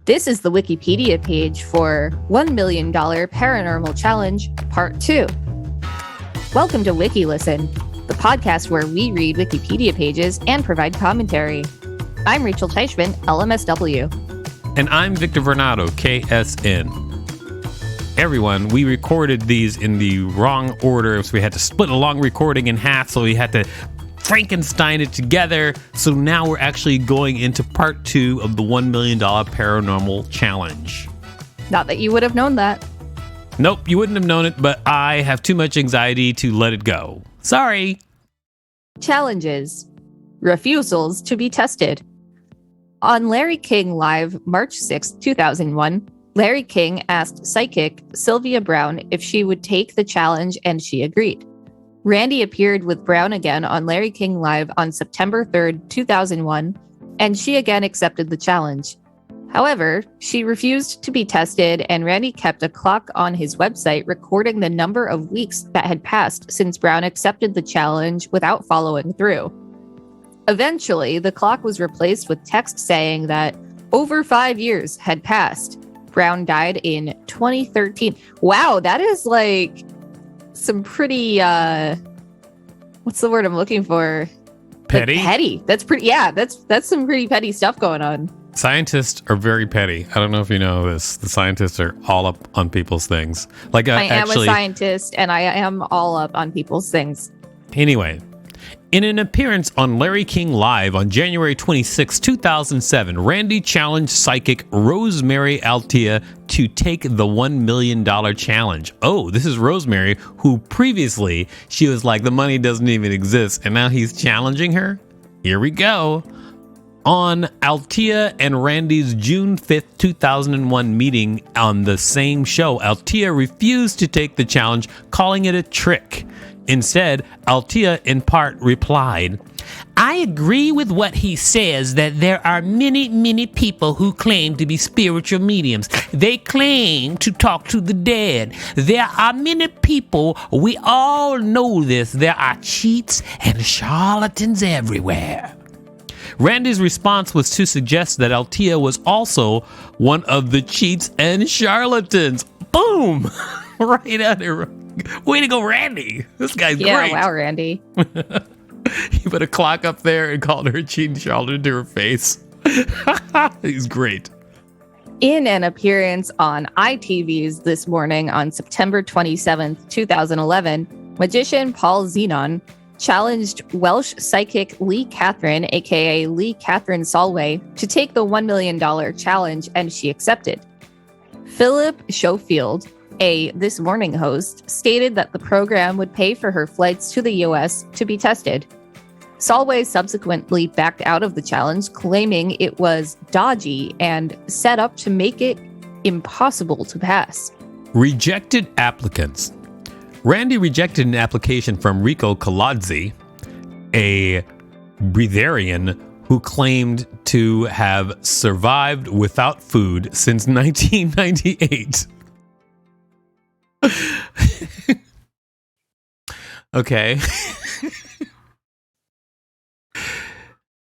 This is the Wikipedia page for $1 Million Paranormal Challenge Part 2. Welcome to WikiListen, the podcast where we read Wikipedia pages and provide commentary. I'm Rachel Teichman, LMSW. And I'm Victor Varnado, KSN. Everyone, we recorded these in the wrong order, so we had to split a long recording in half, so we had to Frankenstein it together. So now we're actually going into part 2 of the $1 Million Paranormal Challenge. Not that you would have known that. Nope, you wouldn't have known it, but I have too much anxiety to let it go. Sorry. Challenges. Refusals to be tested. On Larry King Live, March 6, 2001, Larry King asked psychic Sylvia Brown if she would take the challenge, and she agreed. Randy appeared with Brown again on Larry King Live on September 3rd, 2001, and she again accepted the challenge. However, she refused to be tested, and Randy kept a clock on his website recording the number of weeks that had passed since Brown accepted the challenge without following through. Eventually, the clock was replaced with text saying that over 5 years had passed. Brown died in 2013. Wow, that is like some pretty, what's the word I'm looking for? Petty? Like petty. That's pretty, yeah, that's some pretty petty stuff going on. Scientists are very petty. I don't know if you know this. The scientists are all up on people's things. Like I am a scientist, and I am all up on people's things. Anyway, in an appearance on Larry King Live on January 26, 2007, Randy challenged psychic Rosemary Altea to take the $1 million challenge. Oh, this is Rosemary, who previously she was like, the money doesn't even exist, and now he's challenging her? Here we go. On Altea and Randy's June 5th, 2001 meeting on the same show, Altea refused to take the challenge, calling it a trick. Instead, Altea in part replied, "I agree with what he says that there are many, many people who claim to be spiritual mediums. They claim to talk to the dead. There are many people, we all know this. There are cheats and charlatans everywhere." Randy's response was to suggest that Altea was also one of the cheats and charlatans. Boom! Right out there. Way to go, Randy. This guy's great. Yeah, wow, Randy. He put a clock up there and called her a cheating charlatan to her face. He's great. In an appearance on ITV's This Morning on September 27th, 2011, magician Paul Zenon challenged Welsh psychic Lee Catherine, aka Lee Catherine Solway, to take the $1 million challenge, and she accepted. Philip Schofield, a This Morning host, stated that the program would pay for her flights to the US to be tested. Solway subsequently backed out of the challenge, claiming it was dodgy and set up to make it impossible to pass. Rejected applicants. Randy rejected an application from Rico Colazzi, a breatharian who claimed to have survived without food since 1998. Okay.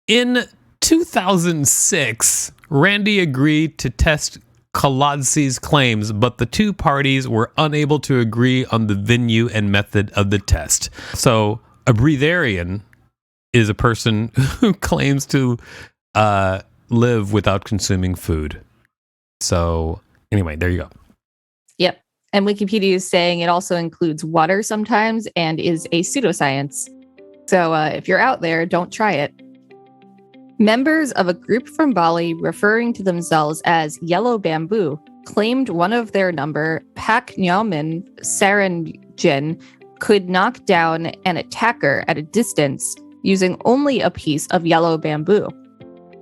In 2006, Randy agreed to test Colazzi's claims, but the two parties were unable to agree on the venue and method of the test. So, a breatharian is a person who claims to live without consuming food. So, anyway, there you go. Yep. And Wikipedia is saying it also includes water sometimes and is a pseudoscience. So if you're out there, don't try it. Members of a group from Bali referring to themselves as Yellow Bamboo claimed one of their number, Pak Nyaman Saranjan, could knock down an attacker at a distance using only a piece of yellow bamboo.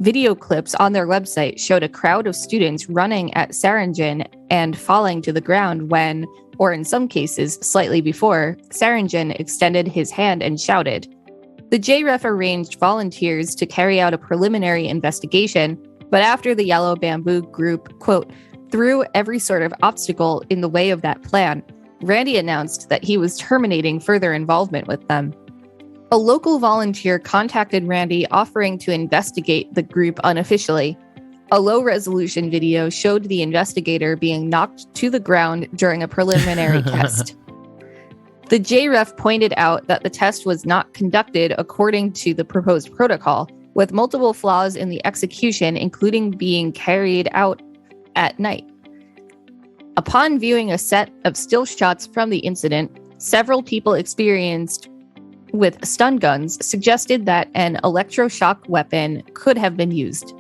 Video clips on their website showed a crowd of students running at Saranjan and falling to the ground when, or in some cases slightly before, Saranjan extended his hand and shouted. The JREF arranged volunteers to carry out a preliminary investigation, but after the Yellow Bamboo group, quote, threw every sort of obstacle in the way of that plan, Randy announced that he was terminating further involvement with them. A local volunteer contacted Randy offering to investigate the group unofficially. A low-resolution video showed the investigator being knocked to the ground during a preliminary test. The JREF pointed out that the test was not conducted according to the proposed protocol, with multiple flaws in the execution, including being carried out at night. Upon viewing a set of still shots from the incident, several people experienced with stun guns suggested that an electroshock weapon could have been used.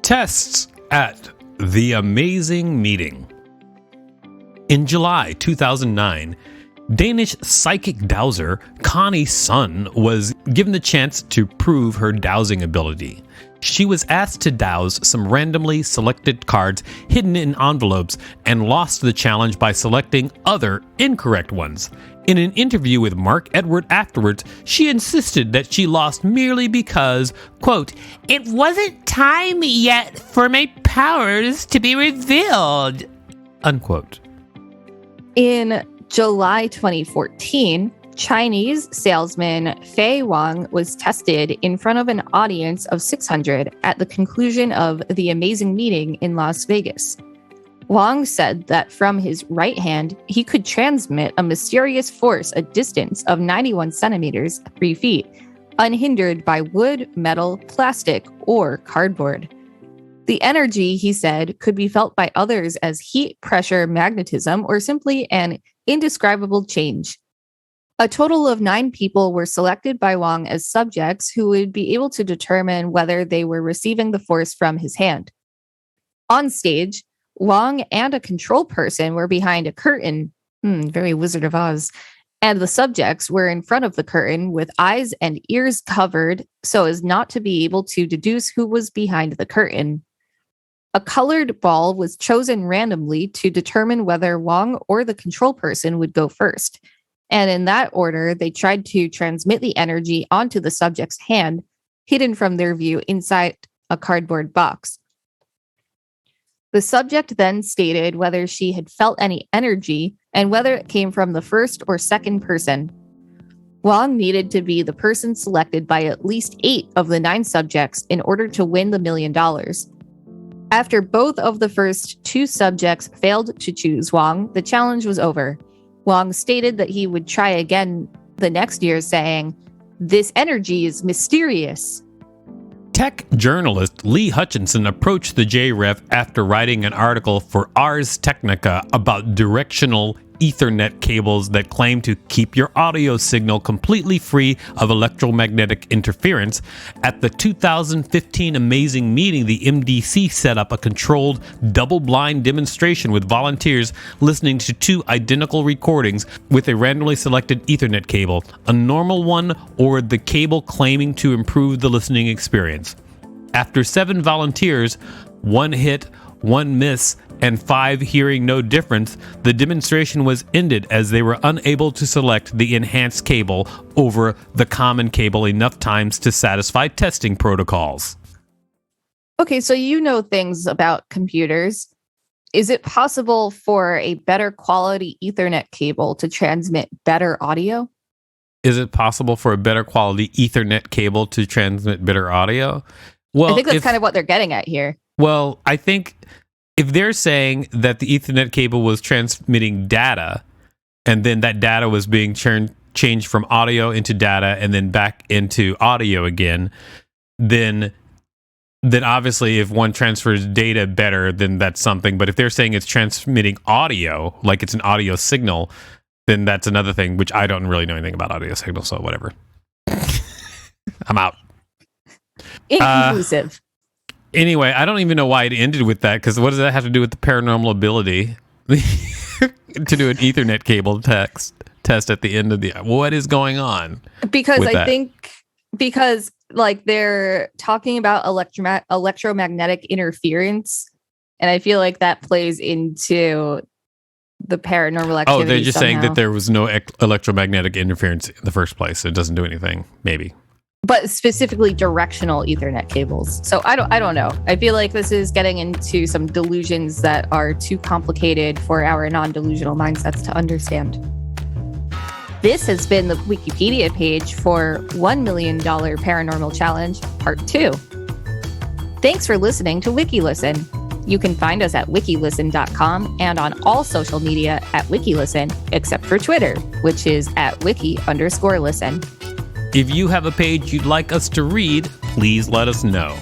Tests at the amazing meeting. In July 2009, Danish psychic dowser Connie Sun was given the chance to prove her dowsing ability. She was asked to douse some randomly selected cards hidden in envelopes and lost the challenge by selecting other incorrect ones. In an interview with Mark Edward afterwards, she insisted that she lost merely because, quote, "It wasn't time yet for my powers to be revealed," unquote. In July 2014, Chinese salesman Fei Wang was tested in front of an audience of 600 at the conclusion of the amazing meeting in Las Vegas. Wang said that from his right hand, he could transmit a mysterious force a distance of 91 centimeters, 3 feet, unhindered by wood, metal, plastic, or cardboard. The energy, he said, could be felt by others as heat, pressure, magnetism, or simply an indescribable change. A total of 9 people were selected by Wang as subjects who would be able to determine whether they were receiving the force from his hand. On stage, Wang and a control person were behind a curtain, very Wizard of Oz, and the subjects were in front of the curtain with eyes and ears covered so as not to be able to deduce who was behind the curtain. A colored ball was chosen randomly to determine whether Wang or the control person would go first. And in that order, they tried to transmit the energy onto the subject's hand, hidden from their view inside a cardboard box. The subject then stated whether she had felt any energy and whether it came from the first or second person. Wang needed to be the person selected by at least 8 of the 9 subjects in order to win the $1 million. After both of the first 2 subjects failed to choose Wang, the challenge was over. Wang stated that he would try again the next year, saying, "This energy is mysterious." Tech journalist Lee Hutchinson approached the JREF after writing an article for Ars Technica about directional Ethernet cables that claim to keep your audio signal completely free of electromagnetic interference. At the 2015 Amazing Meeting, the MDC set up a controlled double-blind demonstration with volunteers listening to 2 identical recordings with a randomly selected Ethernet cable, a normal one or the cable claiming to improve the listening experience. After 7 volunteers, 1 hit, 1 miss, and 5 hearing no difference, the demonstration was ended as they were unable to select the enhanced cable over the common cable enough times to satisfy testing protocols. Okay, so you know things about computers. Is it possible for a better quality Ethernet cable to transmit better audio? Is it possible for a better quality Ethernet cable to transmit better audio? Well, I think that's kind of what they're getting at here. Well, I think if they're saying that the Ethernet cable was transmitting data, and then that data was being changed from audio into data and then back into audio again, then obviously if one transfers data better, then that's something. But if they're saying it's transmitting audio, like it's an audio signal, then that's another thing, which I don't really know anything about audio signals, so whatever. I'm out. Inconclusive. Anyway, I don't even know why it ended with that, because what does that have to do with the paranormal ability to do an Ethernet cable test at the end of the... What is going on? Because I think like they're talking about electromagnetic interference, and I feel like that plays into the paranormal activity. Oh, they're just somehow. saying that there was no electromagnetic interference in the first place. It doesn't do anything, maybe. But specifically directional Ethernet cables. So I don't know. I feel like this is getting into some delusions that are too complicated for our non-delusional mindsets to understand. This has been the Wikipedia page for $1 Million Paranormal Challenge Part 2. Thanks for listening to WikiListen. You can find us at wikilisten.com and on all social media at WikiListen, except for Twitter, which is at wiki_listen. If you have a page you'd like us to read, please let us know.